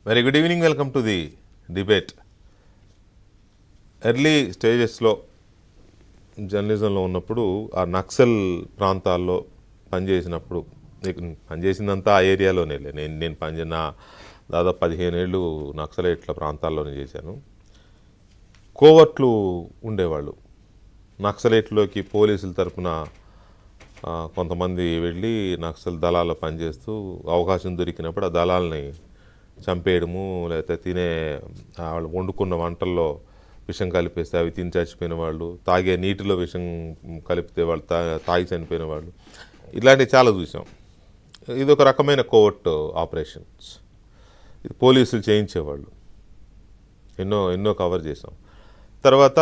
Very good evening. Welcome to the debate. Early స్టేజెస్లో జర్నలిజంలో ఉన్నప్పుడు ఆ నక్సల్ ప్రాంతాల్లో పనిచేసినప్పుడు పనిచేసిందంతా ఆ ఏరియాలోనే నేను పనిచేసిన దాదాపు 15 ఏళ్ళు నక్సలైట్ల ప్రాంతాల్లోనే చేశాను. కోవర్ట్లు ఉండేవాళ్ళు. నక్సలైట్లోకి పోలీసుల తరఫున కొంతమంది వెళ్ళి నక్సల్ దళాల్లో పనిచేస్తూ అవకాశం దొరికినప్పుడు ఆ దళాలని చంపేయడము, లేకపోతే వాళ్ళు వండుకున్న వంటల్లో విషం కలిపేస్తే అవి తిని చచ్చిపోయిన వాళ్ళు, తాగే నీటిలో విషం కలిపితే వాళ్ళు తాగి చనిపోయిన వాళ్ళు, ఇలాంటివి చాలా చూసాం. ఇది ఒక రకమైన కోవర్ట్ ఆపరేషన్స్. ఇది పోలీసులు చేయించేవాళ్ళు. ఎన్నో కవర్ చేసాం. తర్వాత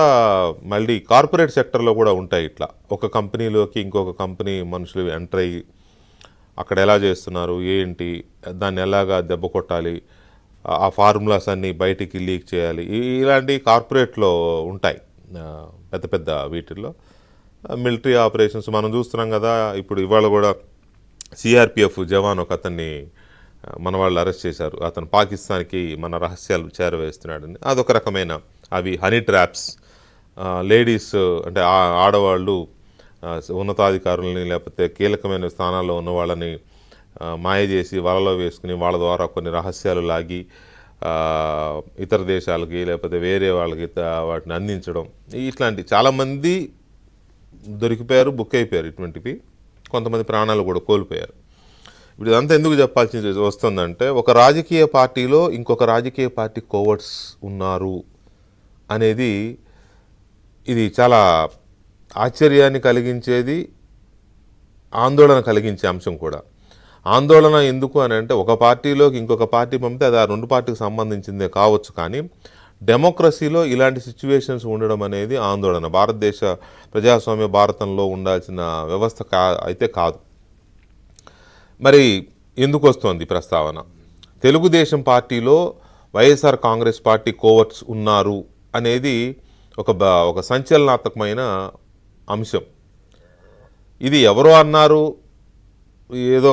మళ్ళీ కార్పొరేట్ సెక్టర్లో కూడా ఉంటాయి ఇట్లా. ఒక కంపెనీలోకి ఇంకొక కంపెనీ మనుషులు ఎంటర్ అయ్యి అక్కడ ఎలా చేస్తున్నారు, ఏంటి, దాన్ని ఎలాగా దెబ్బ కొట్టాలి, ఆ ఫార్ములాస్ అన్నీ బయటికి లీక్ చేయాలి, ఇలాంటి కార్పొరేట్లో ఉంటాయి పెద్ద పెద్ద వీటిల్లో. మిలిటరీ ఆపరేషన్స్ మనం చూస్తున్నాం కదా. ఇప్పుడు ఇవాళ కూడా సిఆర్పిఎఫ్ జవాన్ ఒక అతన్ని మన వాళ్ళు అరెస్ట్ చేశారు. అతను పాకిస్తాన్కి మన రహస్యాలు చేరవేస్తున్నాడని. అదొక రకమైన అవి హనీ ట్రాప్స్. లేడీస్ అంటే ఆడవాళ్ళు ఉన్నతాధికారులని లేకపోతే కీలకమైన స్థానాల్లో ఉన్న వాళ్ళని మాయ చేసి వలలో వేసుకుని వాళ్ళ ద్వారా కొన్ని రహస్యాలు లాగి ఇతర దేశాలకి లేకపోతే వేరే వాళ్ళకి వాటిని అందించడం, ఇట్లాంటి చాలామంది దొరికిపోయారు, బుక్ అయిపోయారు. ఇటువంటివి కొంతమంది ప్రాణాలు కూడా కోల్పోయారు. ఇప్పుడు ఇదంతా ఎందుకు చెప్పాల్సి వస్తుందంటే, ఒక రాజకీయ పార్టీలో ఇంకొక రాజకీయ పార్టీ కోవర్ట్స్ ఉన్నారు అనేది ఇది చాలా ఆశ్చర్యాన్ని కలిగించేది, ఆందోళన కలిగించే అంశం కూడా. ఆందోళన ఎందుకు అని అంటే, ఒక పార్టీలోకి ఇంకొక పార్టీ పంపితే అది ఆ రెండు పార్టీకి సంబంధించిందే కావచ్చు, కానీ డెమోక్రసీలో ఇలాంటి సిచ్యువేషన్స్ ఉండడం అనేది ఆందోళన. భారతదేశ ప్రజాస్వామ్య భారతంలో ఉండాల్సిన వ్యవస్థ అయితే కాదు. మరి ఎందుకు వస్తోంది ప్రస్తావన? తెలుగుదేశం పార్టీలో వైఎస్ఆర్ కాంగ్రెస్ పార్టీ కోవర్ట్స్ ఉన్నారు అనేది ఒక సంచలనాత్మకమైన అంశం. ఇది ఎవరో అన్నారు, ఏదో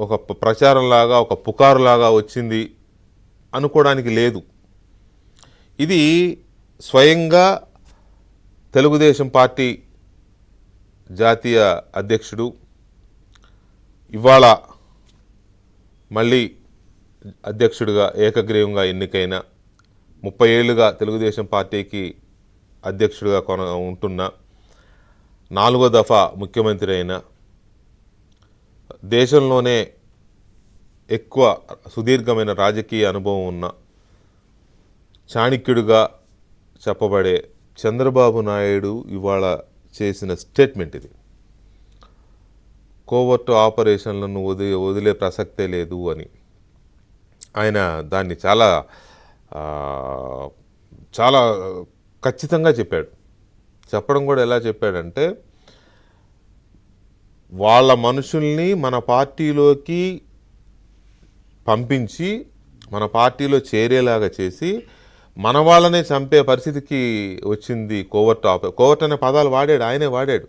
ఒక ప్రచారంలాగా ఒక పుకారులాగా వచ్చింది అనుకోవడానికి లేదు. ఇది స్వయంగా తెలుగుదేశం పార్టీ జాతీయ అధ్యక్షుడు, ఇవాళ మళ్ళీ అధ్యక్షుడిగా ఏకగ్రీవంగా ఎన్నికైన, 30 ఏళ్ళుగా తెలుగుదేశం పార్టీకి అధ్యక్షుడిగా ఉంటున్న, 4వ దఫా ముఖ్యమంత్రి అయిన, దేశంలోనే ఎక్కువ సుదీర్ఘమైన రాజకీయ అనుభవం ఉన్న చాణక్యుడిగా చెప్పబడే చంద్రబాబు నాయుడు ఇవాళ చేసిన స్టేట్మెంట్ ఇది. కోవర్ట్ ఆపరేషన్లను వదిలే ప్రసక్తే లేదు అని ఆయన దాన్ని చాలా చాలా ఖచ్చితంగా చెప్పాడు. చెప్పడం కూడా ఎలా చెప్పాడంటే, వాళ్ళ మనుషుల్ని మన పార్టీలోకి పంపించి మన పార్టీలో చేరేలాగా చేసి మన వాళ్ళనే చంపే పరిస్థితికి వచ్చింది కోవర్ట్ అనే పదాలు వాడాడు, ఆయనే వాడాడు.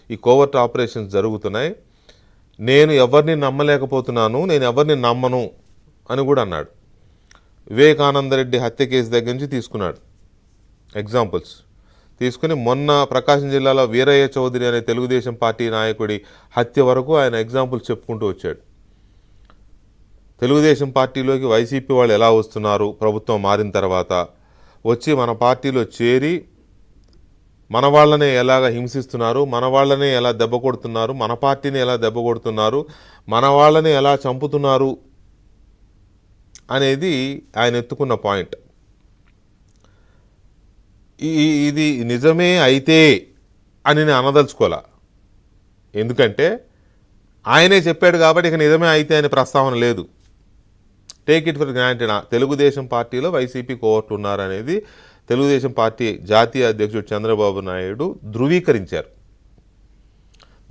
ఈ కోవర్ట్ ఆపరేషన్స్ జరుగుతున్నాయి, నేను ఎవరిని నమ్మలేకపోతున్నాను, నేను ఎవరిని నమ్మను అని కూడా అన్నాడు. వివేకానందరెడ్డి హత్య కేసు దగ్గర నుంచి తీసుకున్నాడు ఎగ్జాంపుల్స్. తీసుకుని మొన్న ప్రకాశం జిల్లాలో వీరయ్య చౌదరి అనే తెలుగుదేశం పార్టీ నాయకుడి హత్య వరకు ఆయన ఎగ్జాంపుల్స్ చెప్పుకుంటూ వచ్చాడు. తెలుగుదేశం పార్టీలోకి వైసీపీ వాళ్ళు ఎలా వస్తున్నారు, ప్రభుత్వం మారిన తర్వాత వచ్చి మన పార్టీలో చేరి మన వాళ్ళనే ఎలాగ హింసిస్తున్నారు, మన వాళ్ళనే ఎలా దెబ్బ కొడుతున్నారు, మన పార్టీని ఎలా దెబ్బ కొడుతున్నారు, మన వాళ్ళని ఎలా చంపుతున్నారు అనేది ఆయన ఎత్తుకున్న పాయింట్. ఇది నిజమే అయితే అని నేను అనదలుచుకోలే. ఎందుకంటే ఆయనే చెప్పాడు కాబట్టి ఇక నిజమే అయితే అనే ప్రస్తావన లేదు. Take it for granted. Telugu Desam పార్టీలో వైసీపీ కోవర్ట్ ఉన్నారనేది తెలుగుదేశం పార్టీ జాతీయ అధ్యక్షుడు చంద్రబాబు నాయుడు ధృవీకరించారు.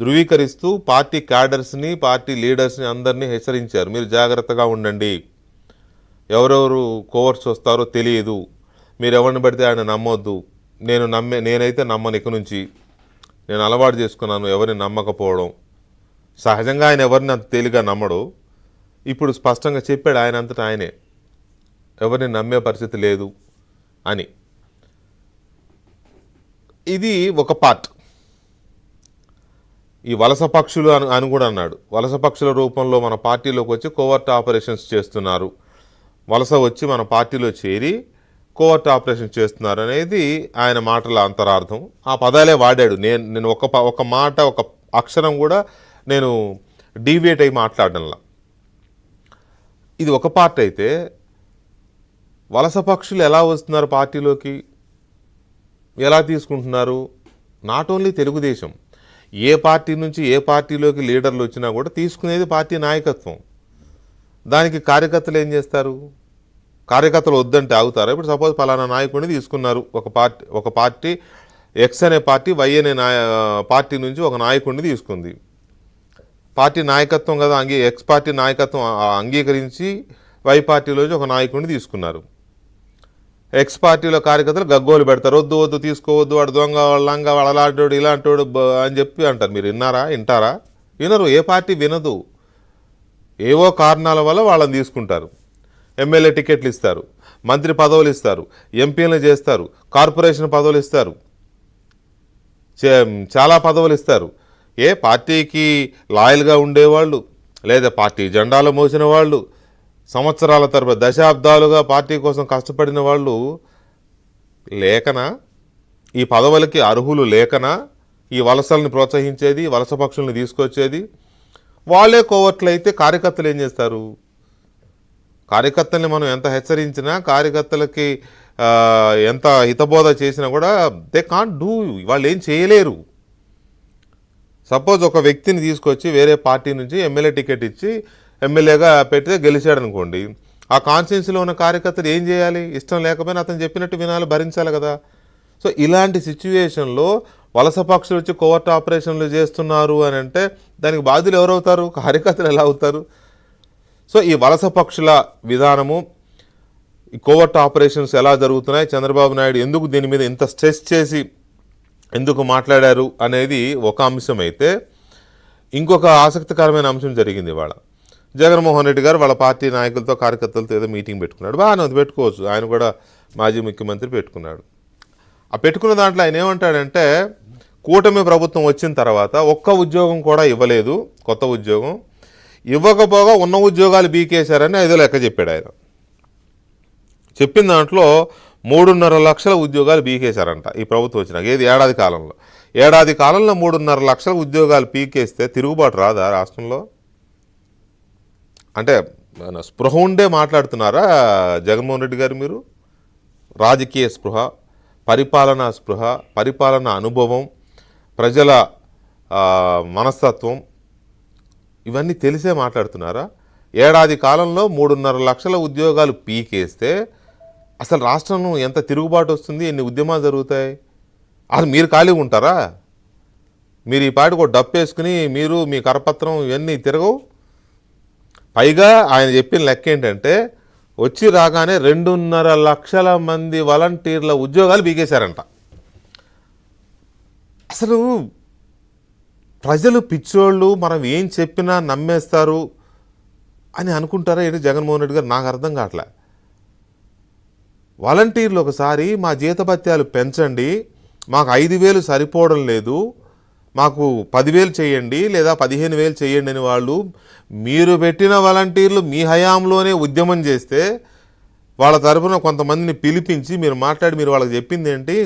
ధృవీకరిస్తూ పార్టీ క్యాడర్స్ని, పార్టీ లీడర్స్ని అందరినీ హెచ్చరించారు, మీరు జాగ్రత్తగా ఉండండి, ఎవరెవరు కోవర్ట్స్ వస్తారో తెలియదు, మీరు ఎవరిని పడితే ఆయన నమ్మొద్దు. నేనైతే నమ్మను, ఇక నుంచి నేను అలవాటు చేసుకున్నాను ఎవరిని నమ్మకపోవడం. సహజంగా ఆయన ఎవరిని అంత తేలిగా నమ్మడు, ఇప్పుడు స్పష్టంగా చెప్పాడు ఆయన అంతటా ఆయనే, ఎవరిని నమ్మే పరిస్థితి లేదు అని. ఇది ఒక పార్ట్. ఈ వలస పక్షులు అని కూడా అన్నాడు. వలస పక్షుల రూపంలో మన పార్టీలోకి వచ్చి కోవర్ట్ ఆపరేషన్స్ చేస్తున్నారు, వలస వచ్చి మన పార్టీలో చేరి కోవర్ట్ ఆపరేషన్ చేస్తున్నారు అనేది ఆయన మాటల అంతరార్థం. ఆ పదాలే వాడాడు. నేను ఒక మాట ఒక అక్షరం కూడా నేను డీవియేట్ అయి మాట్లాడడంలా. ఇది ఒక పార్ట్ అయితే వలస పక్షులు ఎలా వస్తున్నారు పార్టీలోకి, ఎలా తీసుకుంటున్నారు? Not only Telugu Desam, A party నుంచి ఏ పార్టీలోకి లీడర్లు వచ్చినా కూడా తీసుకునేది పార్టీ నాయకత్వం. దానికి కార్యకర్తలు ఏం చేస్తారు? కార్యకర్తలు వద్దంటే ఆగుతారా? ఇప్పుడు సపోజ్ పలానా నాయకుడిని తీసుకున్నారు, ఒక పార్టీ ఎక్స్ అనే పార్టీ వై అనే పార్టీ నుంచి ఒక నాయకుడిని తీసుకుంది. పార్టీ నాయకత్వం కదా ఎక్స్ పార్టీ నాయకత్వం అంగీకరించి వై పార్టీలోంచి ఒక నాయకుడిని తీసుకున్నారు. ఎక్స్ పార్టీలో కార్యకర్తలు గగ్గోలు పెడతారు, వద్దు వద్దు తీసుకోవద్దు, వాడు దొంగ వాళ్ళంగా వాళ్ళలాంటోడు ఇలాంటోడు అని చెప్పి అంటారు. మీరు వింటారా? వినరు. ఏ పార్టీ వినదు. ఏవో కారణాల వల్ల వాళ్ళని తీసుకుంటారు. ఎమ్మెల్యే టికెట్లు ఇస్తారు, మంత్రి పదవులు ఇస్తారు, ఎంపీలను చేస్తారు, కార్పొరేషన్ పదవులు ఇస్తారు, చాలా పదవులు ఇస్తారు. ఏ పార్టీకి లాయల్గా ఉండేవాళ్ళు, లేదా పార్టీ జెండాలు మోసిన వాళ్ళు, సంవత్సరాల తరబడి దశాబ్దాలుగా పార్టీ కోసం కష్టపడిన వాళ్ళు లేకనా? ఈ పదవులకి అర్హులు లేకనా ఈ వలసల్ని ప్రోత్సహించేది, వలస పక్షుల్ని తీసుకొచ్చేది? వాళ్ళే కోవట్లు అయితే కార్యకర్తలు ఏం చేస్తారు? కార్యకర్తల్ని మనం ఎంత హెచ్చరించినా, కార్యకర్తలకి ఎంత హితబోధ చేసినా కూడా దే కాంట్ డూ, వాళ్ళు ఏం చేయలేరు. సపోజ్ ఒక వ్యక్తిని తీసుకొచ్చి వేరే పార్టీ నుంచి ఎమ్మెల్యే టికెట్ ఇచ్చి ఎమ్మెల్యేగా పెడితే గెలిచాడు అనుకోండి, ఆ కాన్స్టిట్యున్సీలో ఉన్న కార్యకర్తలు ఏం చేయాలి? ఇష్టం లేకపోయినా అతను చెప్పినట్టు వినాలి, భరించాలి కదా. సో ఇలాంటి సిచ్యువేషన్లో వలస పక్షులు వచ్చి కోవర్ట్ ఆపరేషన్లు చేస్తున్నారు అని అంటే దానికి బాధ్యులు ఎవరవుతారు? కార్యకర్తలు ఎలా అవుతారు? సో ఈ వలస పక్షుల విధానము, ఈ కోవర్ట్ ఆపరేషన్స్ ఎలా జరుగుతున్నాయి, చంద్రబాబు నాయుడు ఎందుకు దీని మీద ఇంత స్ట్రెస్ చేసి ఎందుకు మాట్లాడారు అనేది ఒక అంశం అయితే, ఇంకొక ఆసక్తికరమైన అంశం జరిగింది ఇవాళ. జగన్మోహన్ రెడ్డి గారు వాళ్ళ పార్టీ నాయకులతో కార్యకర్తలతో ఏదో మీటింగ్ పెట్టుకున్నాడు. బాగానే పెట్టుకోవచ్చు, ఆయన కూడా మాజీ ముఖ్యమంత్రి పెట్టుకున్నాడు. ఆ పెట్టుకున్న దాంట్లో ఆయన ఏమంటాడంటే, కూటమి ప్రభుత్వం వచ్చిన తర్వాత ఒక్క ఉద్యోగం కూడా ఇవ్వలేదు, కొత్త ఉద్యోగం ఇవ్వకపోగా ఉన్న ఉద్యోగాలు బీకేశారని ఐదో లెక్క చెప్పాడు ఆయన. చెప్పిన దాంట్లో 3.5 లక్షల ఉద్యోగాలు బీకేశారంట ఈ ప్రభుత్వం వచ్చినాక. ఏది ఏడాది కాలంలో 3.5 లక్షల ఉద్యోగాలు పీకేస్తే తిరుగుబాటు రాదా రాష్ట్రంలో? అంటే స్పృహ ఉండే మాట్లాడుతున్నారా జగన్మోహన్ రెడ్డి గారు? మీరు రాజకీయ స్పృహ, పరిపాలనా స్పృహ, పరిపాలనా అనుభవం, ప్రజల మనస్తత్వం ఇవన్నీ తెలిసే మాట్లాడుతున్నారా? ఏడాది కాలంలో 3.5 లక్షల ఉద్యోగాలు పీకేస్తే అసలు రాష్ట్రంలో ఎంత తిరుగుబాటు వస్తుంది, ఎన్ని ఉద్యమాలు జరుగుతాయి? అసలు మీరు ఖాళీగా ఉంటారా? మీరు ఈ పాటికి ఒక డప్పు వేసుకుని మీరు మీ కరపత్రం ఇవన్నీ తిరగవు. పైగా ఆయన చెప్పిన లెక్క ఏంటంటే, వచ్చి రాగానే 2.5 లక్షల మంది వాలంటీర్ల ఉద్యోగాలు బీకేశారంట. అసలు ప్రజలు పిచ్చోళ్ళు, మనం ఏం చెప్పినా నమ్మేస్తారు అని అనుకుంటారా ఏంటి జగన్మోహన్ రెడ్డి గారు? నాకు అర్థం కావట్లే. వాలంటీర్లు ఒకసారి మా జీతభత్యాలు పెంచండి, మాకు 5,000 సరిపోవడం లేదు, మాకు 10,000 చేయండి లేదా 15,000 చేయండి అని వాళ్ళు మీరు పెట్టిన వాలంటీర్లు మీ హయాంలోనే ఉద్యమం చేస్తే వాళ్ళ తరఫున కొంతమందిని పిలిపించి మీరు మాట్లాడి మీరు వాళ్ళకి చెప్పింది ఏంటి?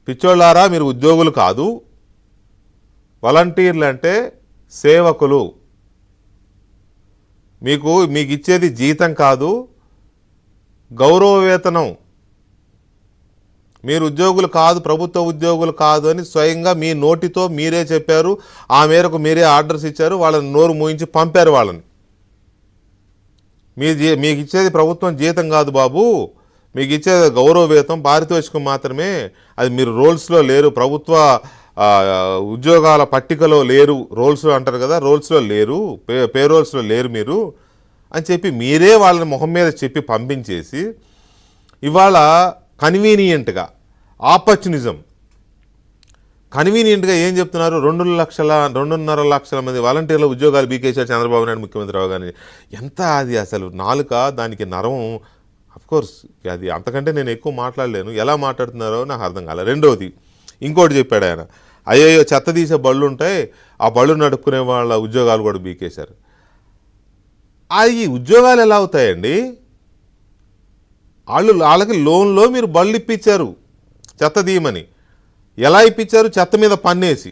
పిచ్చోళ్ళారా, మీరు ఉద్యోగులు కాదు, వాలంటీర్లు అంటే సేవకులు, మీకు ఇచ్చేది జీతం కాదు, గౌరవ వేతనం, మీరు ఉద్యోగులు కాదు, ప్రభుత్వ ఉద్యోగులు కాదు అని స్వయంగా మీ నోటితో మీరే చెప్పారు. ఆ మేరకు మీరే ఆర్డర్స్ ఇచ్చారు, వాళ్ళని నోరు మూయించి పంపారు వాళ్ళని. మీకు ఇచ్చేది ప్రభుత్వం జీతం కాదు బాబు, మీకు ఇచ్చేది గౌరవ వేతనం, పారితోషికం మాత్రమే, అది మీరు రోల్స్లో లేరు, ప్రభుత్వ ఉద్యోగాల పట్టికలో లేరు, రోల్స్లో అంటారు కదా, రోల్స్లో లేరు, పే రోల్స్లో లేరు మీరు అని చెప్పి మీరే వాళ్ళని మొహం మీద చెప్పి పంపించేసి ఇవాళ కన్వీనియంట్గా ఆపర్చునిజం కన్వీనియంట్గా ఏం చెప్తున్నారు, 2.5 లక్షల మంది వాలంటీర్ల ఉద్యోగాలు బీకేశారు చంద్రబాబు నాయుడు ముఖ్యమంత్రి గారిని. ఎంత అది అసలు నాలుక, దానికి నరం. అఫ్కోర్స్ అది అంతకంటే నేను ఎక్కువ మాట్లాడలేను, ఎలా మాట్లాడుతున్నారో నాకు అర్థం కాలే. రెండవది ఇంకోటి చెప్పాడు ఆయన, అయ్యో చెత్త తీసే బళ్ళు ఉంటాయి, ఆ బళ్ళు నడుపుకునే వాళ్ళ ఉద్యోగాలు కూడా బీకేశారు. ఈ ఉద్యోగాలు ఎలా అవుతాయండి? వాళ్ళకి లోన్లో మీరు బళ్ళు ఇప్పించారు చెత్త తీయమని. ఎలా ఇప్పించారు? చెత్త మీద పన్నేసి.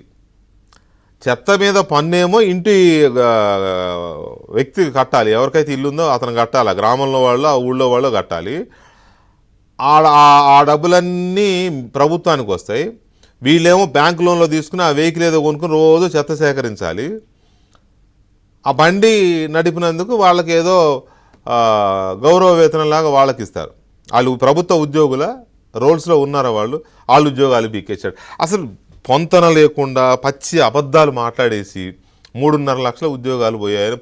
చెత్త మీద పన్నేమో ఇంటి వ్యక్తికి కట్టాలి, ఎవరికైతే ఇల్లు ఉందో అతను కట్టాలి, ఆ గ్రామంలో వాళ్ళు ఆ ఊళ్ళో వాళ్ళు కట్టాలి. ఆ డబ్బులన్నీ ప్రభుత్వానికి వస్తాయి. వీళ్ళేమో బ్యాంక్ లోన్లో తీసుకుని ఆ వెహికల్ ఏదో కొనుక్కుని రోజు చెత్త సేకరించాలి. ఆ బండి నడిపినందుకు వాళ్ళకి ఏదో గౌరవ వేతనంలాగా వాళ్ళకి ఇస్తారు. వాళ్ళు ప్రభుత్వ ఉద్యోగుల రోల్స్లో ఉన్నారా వాళ్ళు ఉద్యోగాలు బీకేశాడు. అసలు పొంతన లేకుండా పచ్చి అబద్ధాలు మాట్లాడేసి 3.5 లక్షల ఉద్యోగాలు పోయాయని